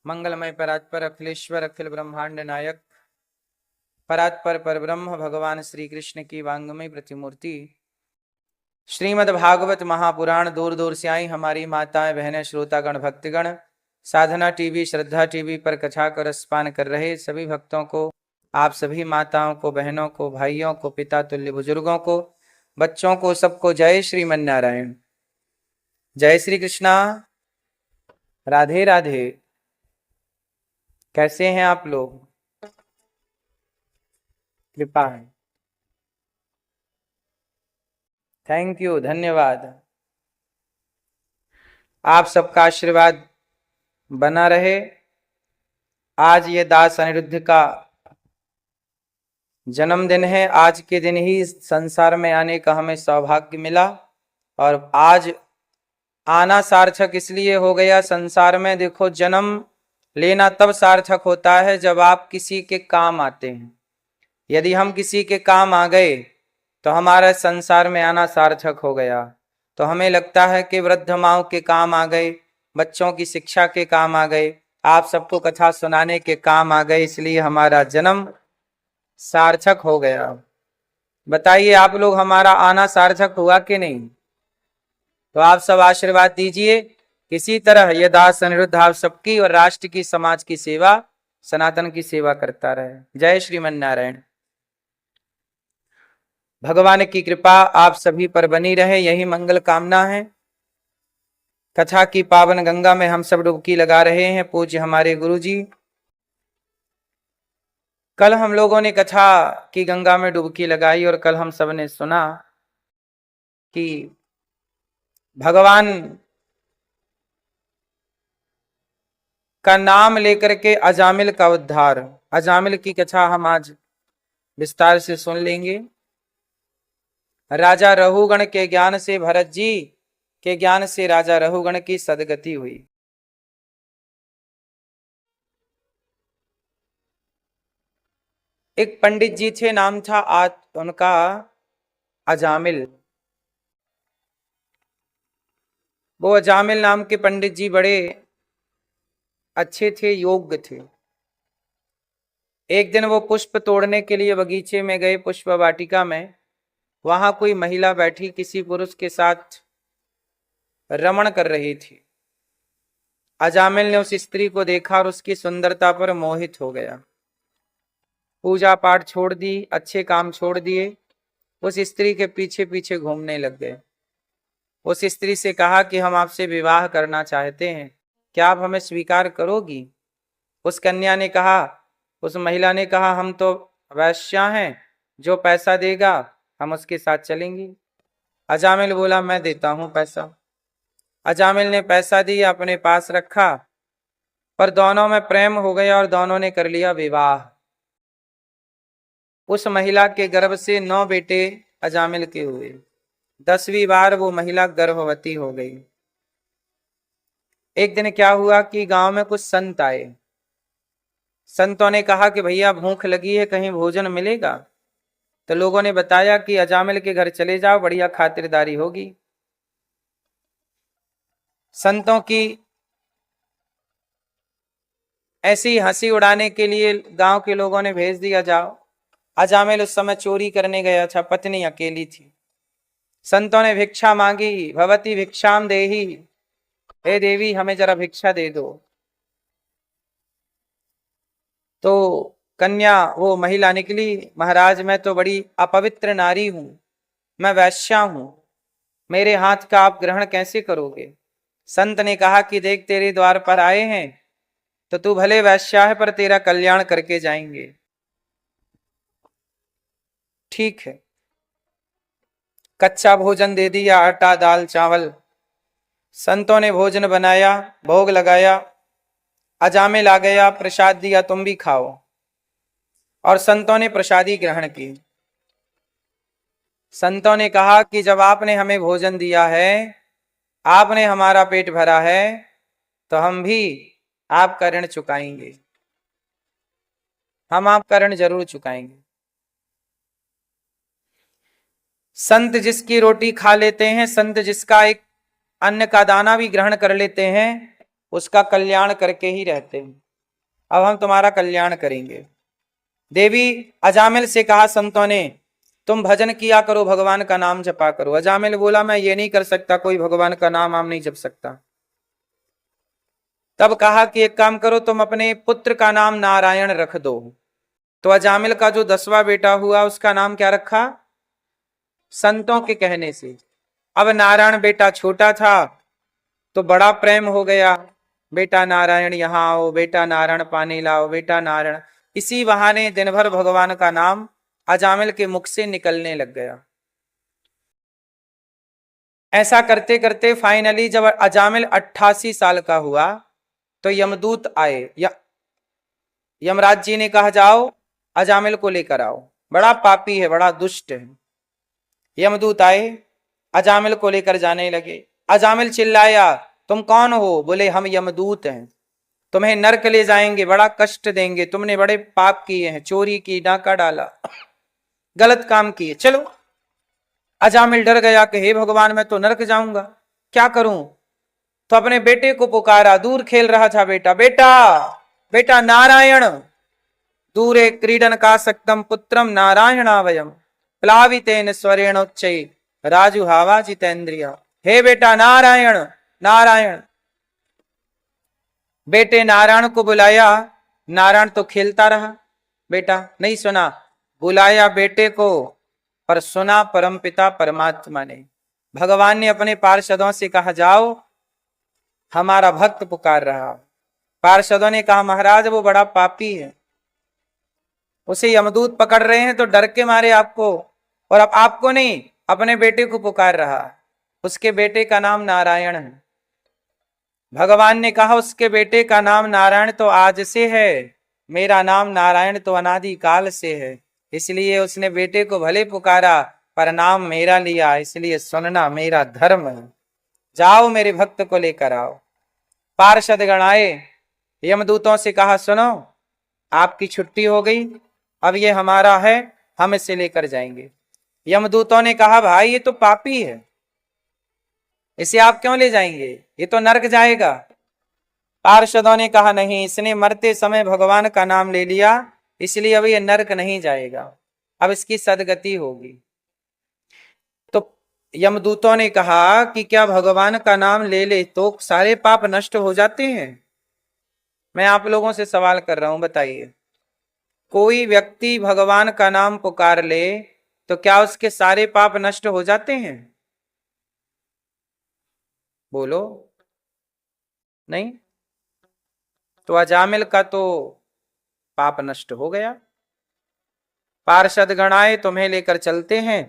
मंगलमय परात्पर अखिलेश्वर अखिल ब्रह्मांड नायक परात्पर परब्रह्म भगवान श्री कृष्ण की वांगमय प्रतिमूर्ति श्रीमद् भागवत महापुराण दूर दूर से आई हमारी माताएं बहनें श्रोतागण भक्तगण साधना टीवी श्रद्धा टीवी पर कथा का रसपान कर रहे सभी भक्तों को, आप सभी माताओं को, बहनों को, भाइयों को, पिता तुल्य बुजुर्गों को, बच्चों को, सबको जय श्रीमन नारायण, जय श्री कृष्णा, राधे राधे। कैसे हैं आप लोग? कृपा है, थैंक यू, धन्यवाद। आप सबका आशीर्वाद बना रहे। आज ये दास अनिरुद्ध का जन्मदिन है। आज के दिन ही संसार में आने का हमें सौभाग्य मिला और आज आना सार्थक इसलिए हो गया। संसार में देखो, जन्म लेना तब सार्थक होता है जब आप किसी के काम आते हैं। यदि हम किसी के काम आ गए तो हमारा संसार में आना सार्थक हो गया। तो हमें लगता है कि वृद्ध माओं के काम आ गए, बच्चों की शिक्षा के काम आ गए, आप सबको कथा सुनाने के काम आ गए, इसलिए हमारा जन्म सार्थक हो गया। बताइए आप लोग, हमारा आना सार्थक हुआ कि नहीं? तो आप सब आशीर्वाद दीजिए। किसी तरह यह दास अनिरुद्ध आप सबकी और राष्ट्र की, समाज की सेवा, सनातन की सेवा करता रहे। जय श्रीमन नारायण। भगवान की कृपा आप सभी पर बनी रहे, यही मंगल कामना है। कथा की पावन गंगा में हम सब डुबकी लगा रहे हैं। पूज्य हमारे गुरु जी, कल हम लोगों ने कथा की गंगा में डुबकी लगाई और कल हम सब ने सुना कि भगवान का नाम लेकर के अजामिल का उद्धार, अजामिल की कथा हम आज विस्तार से सुन लेंगे। राजा रहुगण के ज्ञान से, भरत जी के ज्ञान से राजा रहुगण की सदगति हुई। एक पंडित जी थे, नाम था उनका अजामिल। वो अजामिल नाम के पंडित जी बड़े अच्छे थे, योग्य थे। एक दिन वो पुष्प तोड़ने के लिए बगीचे में गए, पुष्प वाटिका में। वहां कोई महिला बैठी किसी पुरुष के साथ रमण कर रही थी। अजामिल ने उस स्त्री को देखा और उसकी सुंदरता पर मोहित हो गया। पूजा पाठ छोड़ दी, अच्छे काम छोड़ दिए, उस स्त्री के पीछे पीछे घूमने लग गए। उस स्त्री से कहा कि हम आपसे विवाह करना चाहते हैं, क्या आप हमें स्वीकार करोगी? उस कन्या ने कहा, उस महिला ने कहा, हम तो वैश्या हैं, जो पैसा देगा हम उसके साथ चलेंगी। अजामिल बोला, मैं देता हूं पैसा। अजामिल ने पैसा दिया, अपने पास रखा, पर दोनों में प्रेम हो गया और दोनों ने कर लिया विवाह। उस महिला के गर्भ से 9 बेटे अजामिल के हुए। 10वीं बार वो महिला गर्भवती हो गई। एक दिन क्या हुआ कि गांव में कुछ संत आए। संतों ने कहा कि भैया भूख लगी है, कहीं भोजन मिलेगा? तो लोगों ने बताया कि अजामिल के घर चले जाओ, बढ़िया खातिरदारी होगी। संतों की ऐसी हंसी उड़ाने के लिए गांव के लोगों ने भेज दिया, जाओ। अजामिल उस समय चोरी करने गया था, पत्नी अकेली थी। संतों ने भिक्षा मांगी, भवती भिक्षाम देही, हे देवी हमें जरा भिक्षा दे दो। तो कन्या, वो महिला निकली, महाराज मैं तो बड़ी अपवित्र नारी हूं, मैं वैश्या हूं, मेरे हाथ का आप ग्रहण कैसे करोगे? संत ने कहा कि देख, तेरे द्वार पर आए हैं तो तू भले वैश्या है, पर तेरा कल्याण करके जाएंगे। ठीक है। कच्चा भोजन दे दिया, आटा दाल चावल। संतों ने भोजन बनाया, भोग लगाया। अजामिल आ गया, प्रसाद दिया, तुम भी खाओ। और संतों ने प्रसादी ग्रहण की। संतों ने कहा कि जब आपने हमें भोजन दिया है, आपने हमारा पेट भरा है, तो हम भी आपका ऋण चुकाएंगे, हम आपका ऋण जरूर चुकाएंगे। संत जिसकी रोटी खा लेते हैं, संत जिसका एक अन्न का दाना भी ग्रहण कर लेते हैं, उसका कल्याण करके ही रहते हैं। अब हम तुम्हारा कल्याण करेंगे। देवी अजामिल से कहा संतों ने, तुम भजन किया करो, भगवान का नाम जपा करो। अजामिल बोला, मैं ये नहीं कर सकता, कोई भगवान का नाम नहीं जप सकता। तब कहा कि एक काम करो, तुम अपने पुत्र का नाम नारायण रख दो। तो अजामिल का जो 10वां बेटा हुआ उसका नाम क्या रखा? संतों के कहने से। अब नारायण बेटा छोटा था तो बड़ा प्रेम हो गया, बेटा नारायण यहाँ आओ, बेटा नारायण पानी लाओ, बेटा नारायण। इसी बहाने दिन भर भगवान का नाम अजामिल के मुख से निकलने लग गया। ऐसा करते करते फाइनली जब अजामिल 88 साल का हुआ तो यमदूत आए। यमराज जी ने कहा, जाओ अजामिल को लेकर आओ, बड़ा पापी है, बड़ा दुष्ट है। यमदूत आए, अजामिल को लेकर जाने लगे। अजामिल चिल्लाया, तुम कौन हो? बोले, हम यमदूत हैं, तुम्हें नरक ले जाएंगे, बड़ा कष्ट देंगे, तुमने बड़े पाप किए हैं, चोरी की, डाका डाला, गलत काम किए, चलो। अजामिल डर गया कि हे भगवान, मैं तो नरक जाऊंगा, क्या करूं? तो अपने बेटे को पुकारा, दूर खेल रहा था बेटा, बेटा बेटा नारायण, दूरे क्रीडन का सक्तम पुत्रम नारायणावयम प्लावितेन स्वरेणोच्चै राजु हावा जितेंद्रिया। हे बेटा नारायण नारायण। बेटे नारायण को बुलाया, नारायण तो खेलता रहा, बेटा नहीं सुना। बुलाया बेटे को, पर सुना परमपिता परमात्मा ने। भगवान ने अपने पार्षदों से कहा, जाओ हमारा भक्त पुकार रहा। पार्षदों ने कहा, महाराज वो बड़ा पापी है, उसे यमदूत पकड़ रहे हैं, तो डर के मारे आपको, और अब आपको नहीं, अपने बेटे को पुकार रहा। उसके बेटे का नाम नारायण है। भगवान ने कहा, उसके बेटे का नाम नारायण तो आज से है, मेरा नाम नारायण तो अनादि काल से है। इसलिए उसने बेटे को भले पुकारा पर नाम मेरा लिया, इसलिए सुनना मेरा धर्म है। जाओ मेरे भक्त को लेकर आओ। पार्षद गण आए, यमदूतों से कहा, सुनो आपकी छुट्टी हो गई, अब ये हमारा है, हम इसे लेकर जाएंगे। यमदूतों ने कहा, भाई ये तो पापी है, इसे आप क्यों ले जाएंगे, ये तो नरक जाएगा। पार्षदों ने कहा, नहीं, इसने मरते समय भगवान का नाम ले लिया, इसलिए अब ये नरक नहीं जाएगा, अब इसकी सदगति होगी। तो यमदूतों ने कहा कि क्या भगवान का नाम ले ले तो सारे पाप नष्ट हो जाते हैं? मैं आप लोगों से सवाल कर रहा हूं, बताइए, कोई व्यक्ति भगवान का नाम पुकार ले तो क्या उसके सारे पाप नष्ट हो जाते हैं? बोलो, नहीं। तो अजामिल का तो पाप नष्ट हो गया। पार्षद गण आए, तुम्हें लेकर चलते हैं।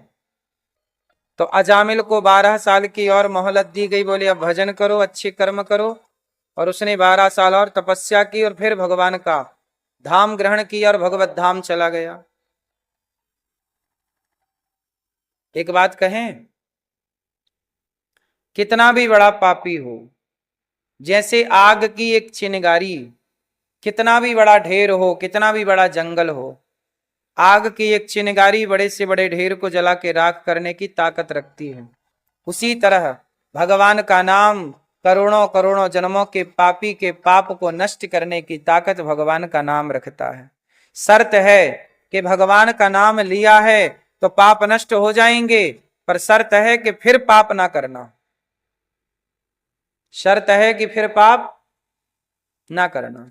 तो अजामिल को 12 साल की और मोहलत दी गई, बोले अब भजन करो, अच्छे कर्म करो। और उसने 12 साल और तपस्या की और फिर भगवान का धाम ग्रहण किया और भगवत धाम चला गया। एक बात कहें, कितना भी बड़ा पापी हो, जैसे आग की एक चिंगारी, कितना भी बड़ा ढेर हो, कितना भी बड़ा जंगल हो, आग की एक चिंगारी बड़े से बड़े ढेर को जला के राख करने की ताकत रखती है। उसी तरह भगवान का नाम करोड़ों करोड़ों जन्मों के पापी के पाप को नष्ट करने की ताकत भगवान का नाम रखता है। शर्त है कि भगवान का नाम लिया है तो पाप नष्ट हो जाएंगे, पर शर्त है कि फिर पाप ना करना। शर्त है कि फिर पाप ना करना।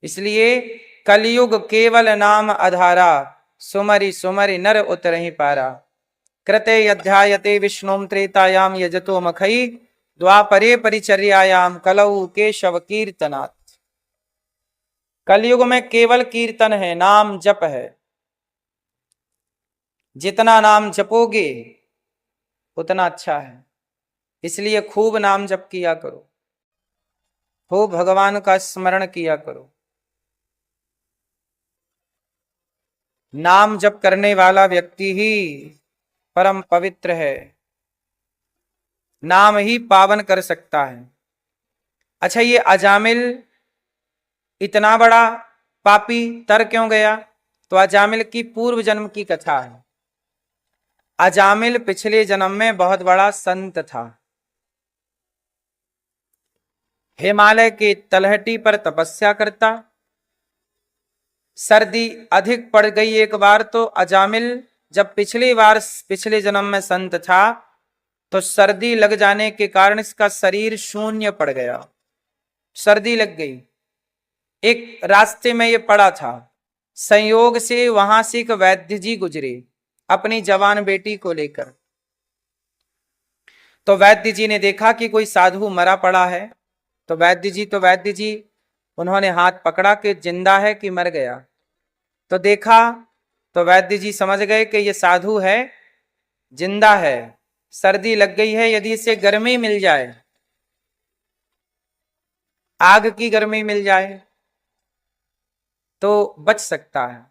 इसलिए कलयुग केवल नाम आधारा, सुमरि सुमरि नर उतरहि पारा। कृते अध्यायते विष्णुम त्रेतायाम यजतो मखई, द्वापरे परिचर्यायाम कलौ केशव कीर्तनात्। कलयुग में केवल कीर्तन है, नाम जप है। जितना नाम जपोगे उतना अच्छा है। इसलिए खूब नाम जप किया करो, खूब भगवान का स्मरण किया करो। नाम जप करने वाला व्यक्ति ही परम पवित्र है, नाम ही पावन कर सकता है। अच्छा, ये अजामिल इतना बड़ा पापी तर क्यों गया? तो अजामिल की पूर्व जन्म की कथा है। अजामिल पिछले जन्म में बहुत बड़ा संत था। हिमालय के तलहटी पर तपस्या करता। सर्दी अधिक पड़ गई एक बार तो अजामिल जब पिछली बार पिछले जन्म में संत था तो सर्दी लग जाने के कारण इसका शरीर शून्य पड़ गया, सर्दी लग गई। एक रास्ते में ये पड़ा था, संयोग से वहां से एक वैद्य जी गुजरे अपनी जवान बेटी को लेकर। तो वैद्य जी ने देखा कि कोई साधु मरा पड़ा है। तो वैद्य जी उन्होंने हाथ पकड़ा कि जिंदा है कि मर गया। तो देखा तो वैद्य जी समझ गए कि ये साधु है, जिंदा है, सर्दी लग गई है, यदि इसे गर्मी मिल जाए, आग की गर्मी मिल जाए तो बच सकता है।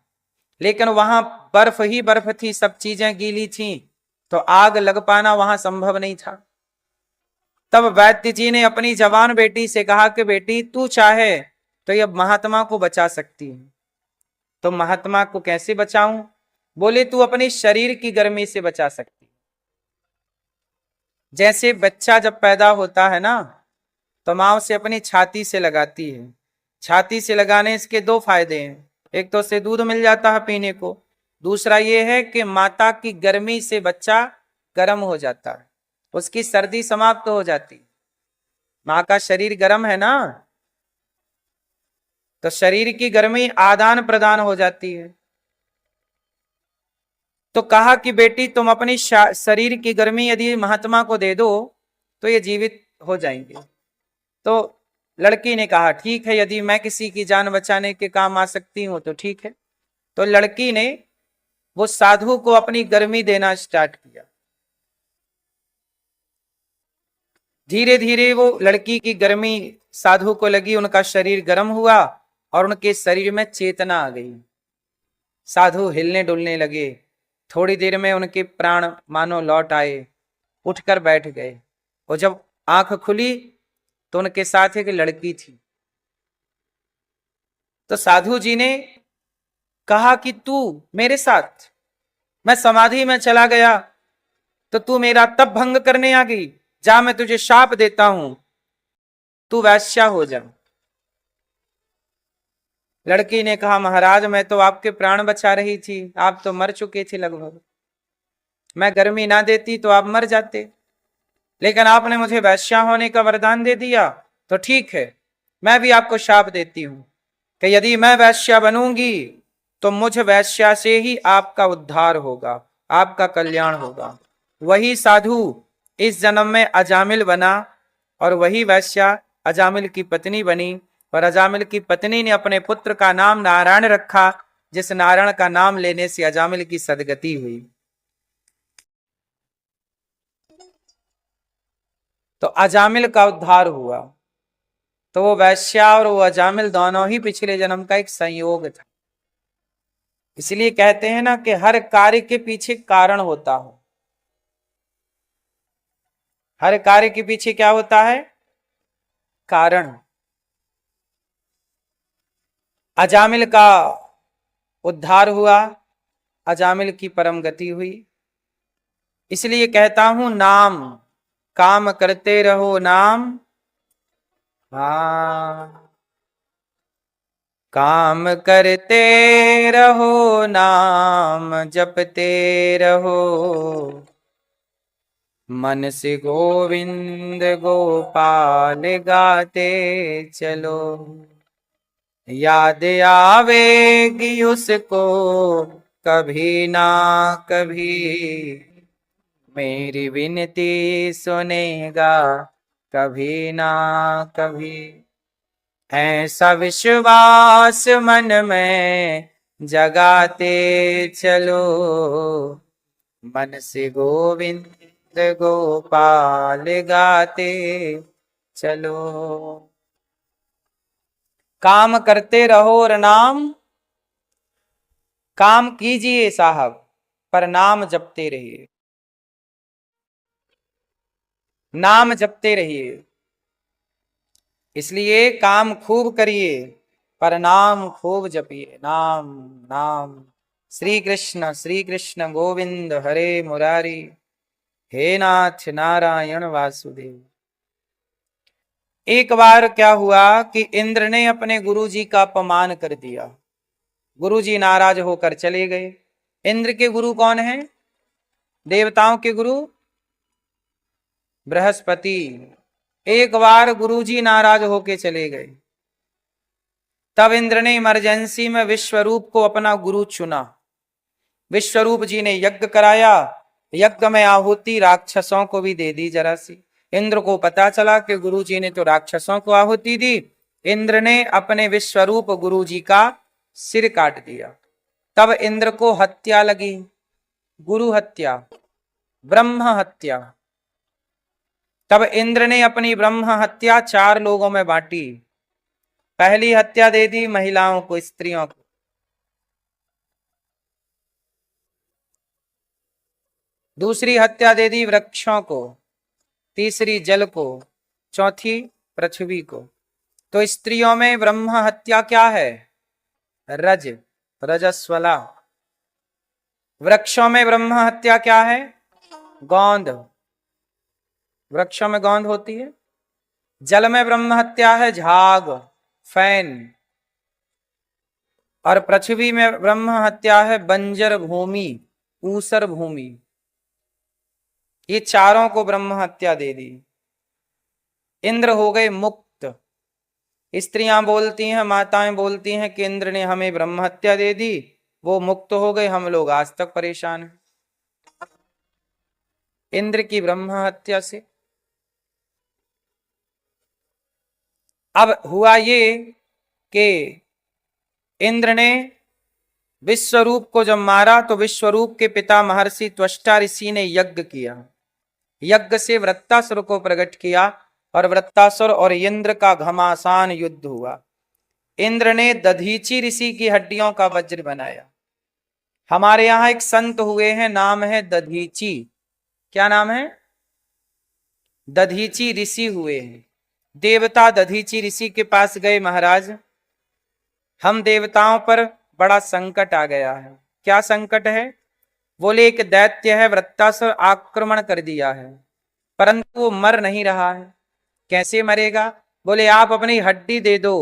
लेकिन वहां बर्फ ही बर्फ थी, सब चीजें गीली थी, तो आग लग पाना वहां संभव नहीं था। तब वैद्य जी ने अपनी जवान बेटी से कहा कि बेटी तू चाहे तो ये महात्मा को बचा सकती है। तो महात्मा को कैसे बचाऊं? बोले तू अपनी शरीर की गर्मी से बचा सकती। जैसे बच्चा जब पैदा होता है ना तो मां उसे अपनी छाती से लगाती है। छाती से लगाने इसके दो फायदे हैं, एक तो उसे दूध मिल जाता है पीने को, दूसरा ये है कि माता की गर्मी से बच्चा गर्म हो जाता है, उसकी सर्दी समाप्त हो जाती। मां का शरीर गर्म है ना, तो शरीर की गर्मी आदान प्रदान हो जाती है। तो कहा कि बेटी तुम अपनी शरीर की गर्मी यदि महात्मा को दे दो तो ये जीवित हो जाएंगे। तो लड़की ने कहा ठीक है, यदि मैं किसी की जान बचाने के काम आ सकती हूं तो ठीक है। तो लड़की ने वो साधु को अपनी गर्मी देना स्टार्ट किया। धीरे धीरे वो लड़की की गर्मी साधु को लगी, उनका शरीर गर्म हुआ और उनके शरीर में चेतना आ गई। साधु हिलने डुलने लगे, थोड़ी देर में उनके प्राण मानो लौट आए, उठकर बैठ गए। और जब आंख खुली तो उनके साथ एक लड़की थी। तो साधु जी ने कहा कि तू मेरे साथ, मैं समाधि में चला गया तो तू मेरा तप भंग करने आ गई, जा मैं तुझे शाप देता हूं, तू वैश्या हो जा। लड़की ने कहा महाराज मैं तो आपके प्राण बचा रही थी, आप तो मर चुके थे लगभग, मैं गर्मी ना देती तो आप मर जाते, लेकिन आपने मुझे वैश्या होने का वरदान दे दिया, तो ठीक है मैं भी आपको शाप देती हूं कि यदि मैं वैश्या बनूंगी तो मुझ वैश्या से ही आपका उद्धार होगा, आपका कल्याण होगा। वही साधु इस जन्म में अजामिल बना और वही वैश्या अजामिल की पत्नी बनी, और अजामिल की पत्नी ने अपने पुत्र का नाम नारायण रखा, जिस नारायण का नाम लेने से अजामिल की सदगति हुई। तो अजामिल का उद्धार हुआ। तो वो वैश्या और वो अजामिल दोनों ही पिछले जन्म का एक संयोग था। इसलिए कहते हैं ना कि हर कार्य के पीछे कारण होता हो। हर कार्य के पीछे क्या होता है? कारण। अजामिल का उद्धार हुआ, अजामिल की परम गति हुई। इसलिए कहता हूं नाम, काम करते रहो नाम, हाँ काम करते रहो नाम जपते रहो, मन से गोविंद गोपाल गाते चलो, याद आवेगी उसको कभी ना कभी, मेरी विनती सुनेगा कभी ना कभी, ऐसा विश्वास मन में जगाते चलो, मन से गोविंद गोपाल गाते चलो। काम करते रहो और नाम, काम कीजिए साहब पर नाम जपते रहिए, नाम जपते रहिए। इसलिए काम खूब करिए पर नाम खूब जपिए, नाम नाम। श्री कृष्ण गोविंद हरे मुरारी, हे नाथ नारायण वासुदेव। एक बार क्या हुआ कि इंद्र ने अपने गुरुजी का अपमान कर दिया। गुरुजी नाराज होकर चले गए। इंद्र के गुरु कौन हैं? देवताओं के गुरु बृहस्पति। एक बार गुरुजी नाराज होके चले गए। तब इंद्र ने इमरजेंसी में विश्वरूप को अपना गुरु चुना। विश्वरूप जी ने यज्ञ कराया। यज्ञ में आहुति राक्षसों को भी दे दी जरा सी। इंद्र को पता चला कि गुरु जी ने तो राक्षसों को आहुति दी। इंद्र ने अपने विश्वरूप गुरु जी का सिर काट दिया। तब इंद्र को हत्या लगी। गुरु हत्या, ब्रह्म हत्या। तब इंद्र ने अपनी ब्रह्म हत्या 4 लोगों में बांटी। पहली हत्या दे दी महिलाओं को, स्त्रियों को। दूसरी हत्या दे दी वृक्षों को। तीसरी जल को। चौथी पृथ्वी को। तो स्त्रियों में ब्रह्म हत्या क्या है? रज, रजस्वला। वृक्षों में ब्रह्म हत्या क्या है? गोंद। वृक्षों में गोंद होती है। जल में ब्रह्म हत्या है झाग, फैन। और पृथ्वी में ब्रह्म हत्या है बंजर भूमि, ऊसर भूमि। ये चारों को ब्रह्म हत्या दे दी। इंद्र हो गए मुक्त। स्त्रियां बोलती हैं, माताएं बोलती हैं कि इंद्र ने हमें ब्रह्म हत्या दे दी, वो मुक्त हो गए, हम लोग आज तक परेशान हैं इंद्र की ब्रह्म हत्या से। अब हुआ ये कि इंद्र ने विश्वरूप को जब मारा तो विश्वरूप के पिता महर्षि त्वष्टा ऋषि ने यज्ञ किया। यज्ञ से वृत्तासुर को प्रकट किया और वृत्तासुर और इंद्र का घमासान युद्ध हुआ। इंद्र ने दधीची ऋषि की हड्डियों का वज्र बनाया। हमारे यहां एक संत हुए हैं, नाम है दधीची। क्या नाम है? दधीची ऋषि हुए हैं। देवता दधीची ऋषि के पास गए, महाराज हम देवताओं पर बड़ा संकट आ गया है। क्या संकट है? बोले एक दैत्य है वृत्तासुर, आक्रमण कर दिया है, परंतु वो मर नहीं रहा है। कैसे मरेगा? बोले आप अपनी हड्डी दे दो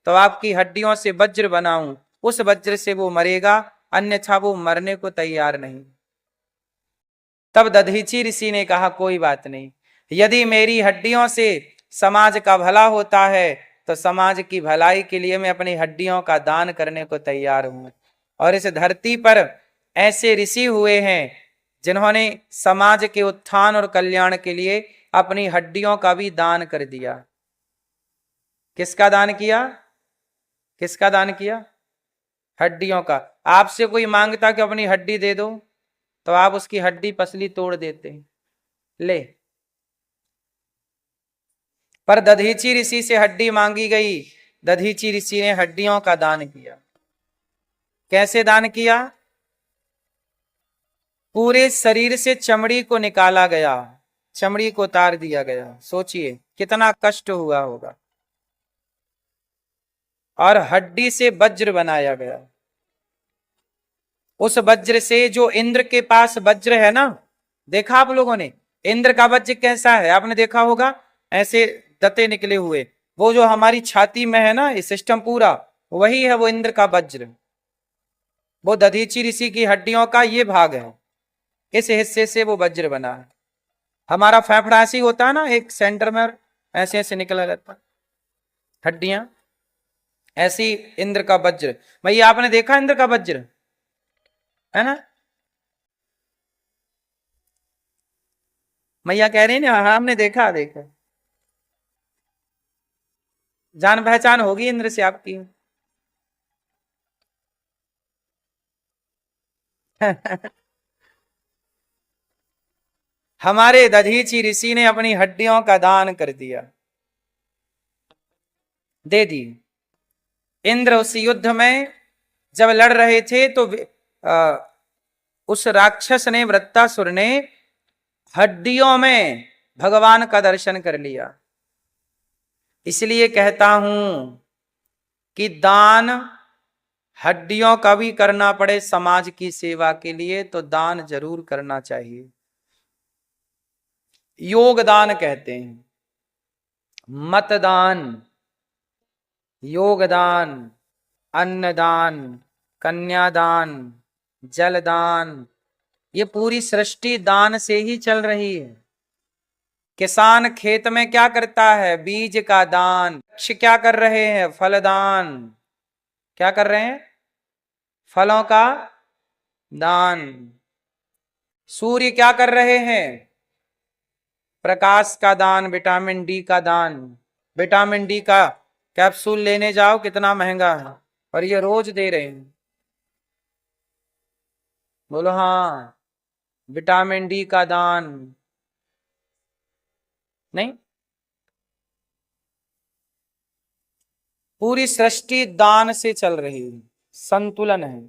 तो आपकी हड्डियों से वज्र बनाऊं, उस वज्र से वो मरेगा, अन्यथा वो मरने को तैयार नहीं। तब दधीची ऋषि ने कहा कोई बात नहीं, यदि मेरी हड्डियों से समाज का भला होता है तो समाज की भलाई के लिए मैं अपनी हड्डियों का दान करने को तैयार हूं। और इस धरती पर ऐसे ऋषि हुए हैं जिन्होंने समाज के उत्थान और कल्याण के लिए अपनी हड्डियों का भी दान कर दिया। किसका दान किया? किसका दान किया? हड्डियों का। आपसे कोई मांगता कि अपनी हड्डी दे दो तो आप उसकी हड्डी पसली तोड़ देते हैं, ले। पर दधीची ऋषि से हड्डी मांगी गई, दधीची ऋषि ने हड्डियों का दान किया। कैसे दान किया? पूरे शरीर से चमड़ी को निकाला गया, चमड़ी को उतार दिया गया। सोचिए कितना कष्ट हुआ होगा। और हड्डी से वज्र बनाया गया। उस वज्र से, जो इंद्र के पास वज्र है ना, देखा आप लोगों ने इंद्र का वज्र कैसा है? आपने देखा होगा, ऐसे दते निकले हुए। वो जो हमारी छाती में है ना, ये सिस्टम पूरा वही है, वो इंद्र का वज्र। वो दधीची ऋषि की हड्डियों का ये भाग है, इस हिस्से से वो वज्र बना है। हमारा फेफड़ा ऐसी होता है ना, एक सेंटर में ऐसे ऐसे निकला रहता है हड्डियां, ऐसी इंद्र का वज्र। भैया आपने देखा इंद्र का वज्र है ना? मैया कह रही ना, हाँ हमने देखा। देखा, जान पहचान होगी इंद्र से आपकी। हमारे दधीची ऋषि ने अपनी हड्डियों का दान कर दिया, दे दी। इंद्र उस युद्ध में जब लड़ रहे थे तो उस राक्षस ने, वृत्तासुर ने, हड्डियों में भगवान का दर्शन कर लिया। इसलिए कहता हूं कि दान हड्डियों का भी करना पड़े समाज की सेवा के लिए तो दान जरूर करना चाहिए। योगदान कहते हैं। मतदान, योगदान, अन्नदान, कन्यादान, जलदान, ये पूरी सृष्टि दान से ही चल रही है। किसान खेत में क्या करता है? बीज का दान। वृक्ष क्या कर रहे हैं? फलदान। क्या कर रहे हैं? फलों का दान। सूर्य क्या कर रहे हैं? प्रकाश का दान, विटामिन डी का दान। विटामिन डी का कैप्सूल लेने जाओ कितना महंगा है, और ये रोज दे रहे हैं। बोलो हाँ, विटामिन डी का दान। नहीं, पूरी सृष्टि दान से चल रही है, संतुलन है।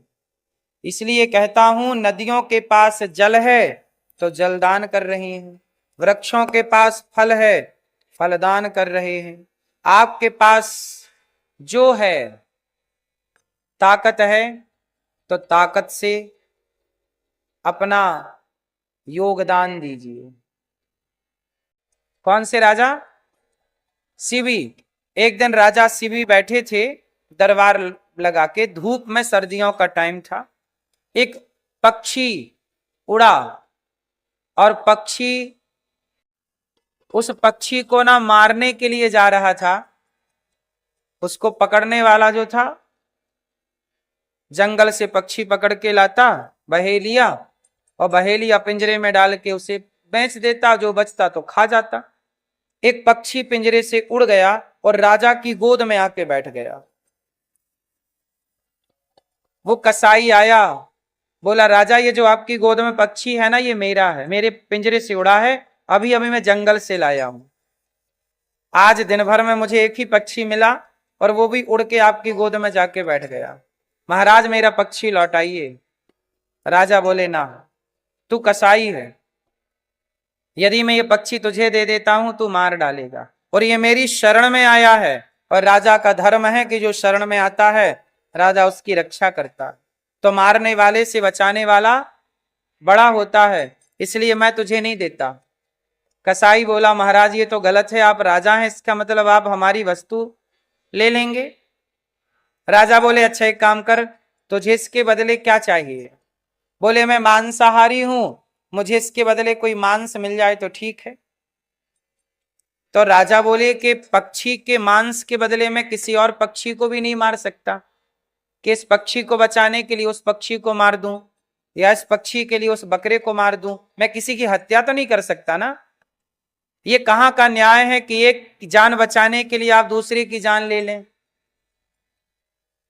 इसलिए कहता हूं, नदियों के पास जल है तो जलदान कर रही हैं, वृक्षों के पास फल है, फलदान कर रहे हैं। आपके पास जो है, ताकत है, तो ताकत से अपना योगदान दीजिए। कौन से राजा? शिवी। एक दिन राजा शिवी बैठे थे दरबार लगा के, धूप में, सर्दियों का टाइम था। एक पक्षी उड़ा और पक्षी उस पक्षी को ना मारने के लिए जा रहा था। उसको पकड़ने वाला जो था, जंगल से पक्षी पकड़ के लाता, बहेलिया, और बहेलिया पिंजरे में डाल के उसे बेच देता, जो बचता तो खा जाता। एक पक्षी पिंजरे से उड़ गया और राजा की गोद में आके बैठ गया। वो कसाई आया, बोला राजा, ये जो आपकी गोद में पक्षी है ना, ये मेरा है, मेरे पिंजरे से उड़ा है, अभी अभी मैं जंगल से लाया हूं। आज दिन भर में मुझे एक ही पक्षी मिला और वो भी उड़ के आपकी गोद में जाके बैठ गया। महाराज, मेरा पक्षी लौटाइए। राजा बोले ना, तू कसाई है, यदि मैं ये पक्षी तुझे दे देता हूं तू मार डालेगा, और ये मेरी शरण में आया है, और राजा का धर्म है कि जो शरण में आता है राजा उसकी रक्षा करता है, तो मारने वाले से बचाने वाला बड़ा होता है, इसलिए मैं तुझे नहीं देता। कसाई बोला, महाराज ये तो गलत है, आप राजा हैं, इसका मतलब आप हमारी वस्तु ले लेंगे। राजा बोले, अच्छा एक काम कर, तुझे इसके बदले क्या चाहिए? बोले, मैं मांसाहारी हूं, मुझे इसके बदले कोई मांस मिल जाए तो ठीक है। तो राजा बोले कि पक्षी के मांस के बदले में किसी और पक्षी को भी नहीं मार सकता, कि इस पक्षी को बचाने के लिए उस पक्षी को मार दूं, या इस पक्षी के लिए उस बकरे को मार दूं, मैं किसी की हत्या तो नहीं कर सकता ना। ये कहां का न्याय है कि एक जान बचाने के लिए आप दूसरे की जान ले लें।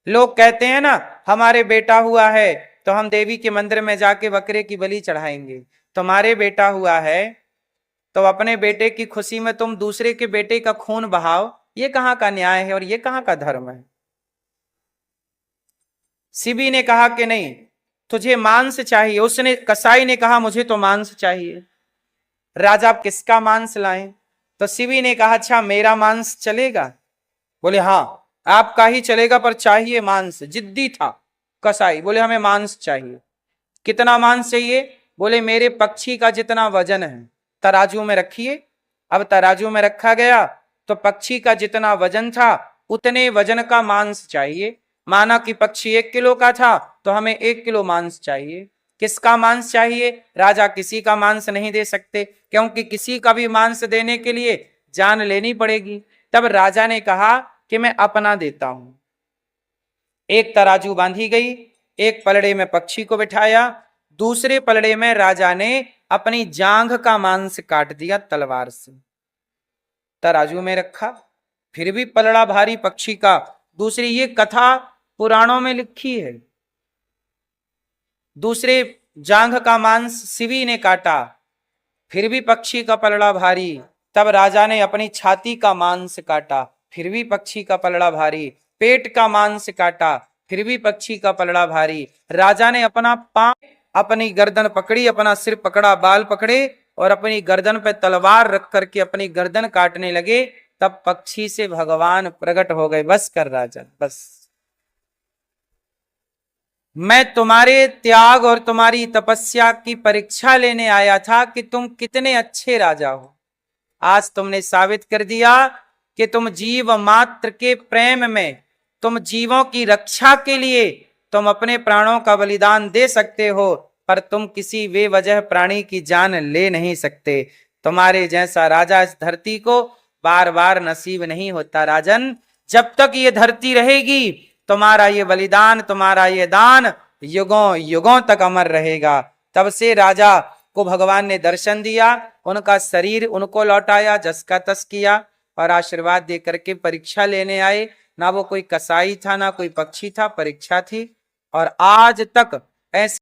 लोग कहते हैं ना, हमारे बेटा हुआ है तो हम देवी के मंदिर में जाके बकरे की बलि चढ़ाएंगे। तुम्हारे बेटा हुआ है तो अपने बेटे की खुशी में तुम दूसरे के बेटे का खून बहाओ, ये कहां का न्याय है और ये कहां का धर्म है? शिवी ने कहा कि नहीं, तुझे मांस चाहिए। उसने, कसाई ने कहा, मुझे तो मांस चाहिए। राजा, आप किसका मांस लाएं? तो शिवी ने कहा, अच्छा मेरा मांस चलेगा? बोले हाँ आपका ही चलेगा, पर चाहिए मांस। जिद्दी था कसाई। बोले हमें मांस चाहिए। कितना मांस चाहिए? बोले मेरे पक्षी का जितना वजन है तराजू में रखिए। अब तराजू में रखा गया तो पक्षी का जितना वजन था उतने वजन का मांस चाहिए। माना कि पक्षी 1 किलो का था तो हमें 1 किलो मांस चाहिए। किसका मांस चाहिए? राजा किसी का मांस नहीं दे सकते, क्योंकि किसी का भी मांस देने के लिए जान लेनी पड़ेगी। तब राजा ने कहा कि मैं अपना देता हूं। एक तराजू बांधी गई, एक पलड़े में पक्षी को बिठाया, दूसरे पलड़े में राजा ने अपनी जांघ का मांस काट दिया तलवार से, तराजू में रखा। फिर भी पलड़ा भारी पक्षी का। दूसरी, ये कथा पुराणों में लिखी है। दूसरे जांघ का मांस शिवी ने काटा, फिर भी पक्षी का पलड़ा भारी। तब राजा ने अपनी छाती का मांस काटा, फिर भी पक्षी का पलड़ा भारी। पेट का मांस काटा, फिर भी पक्षी का पलड़ा भारी। राजा ने अपना पांव, अपनी गर्दन पकड़ी, अपना सिर पकड़ा, बाल पकड़े और अपनी गर्दन पे तलवार रख करके अपनी गर्दन काटने लगे। तब पक्षी से भगवान प्रकट हो गए। बस कर राजन, बस, मैं तुम्हारे त्याग और तुम्हारी तपस्या की परीक्षा लेने आया था कि तुम कितने अच्छे राजा हो। आज तुमने साबित कर दिया कि तुम जीव मात्र के प्रेम में, तुम जीवों की रक्षा के लिए तुम अपने प्राणों का बलिदान दे सकते हो, पर तुम किसी बेवजह प्राणी की जान ले नहीं सकते। तुम्हारे जैसा राजा इस धरती को बार बार नसीब नहीं होता राजन। जब तक ये धरती रहेगी तुम्हारा ये बलिदान, तुम्हारा ये दान युगों युगों तक अमर रहेगा। तब से राजा को भगवान ने दर्शन दिया, उनका शरीर उनको लौटाया, जस का तस किया और आशीर्वाद दे करके परीक्षा लेने आए। ना वो कोई कसाई था, ना कोई पक्षी था, परीक्षा थी। और आज तक ऐसे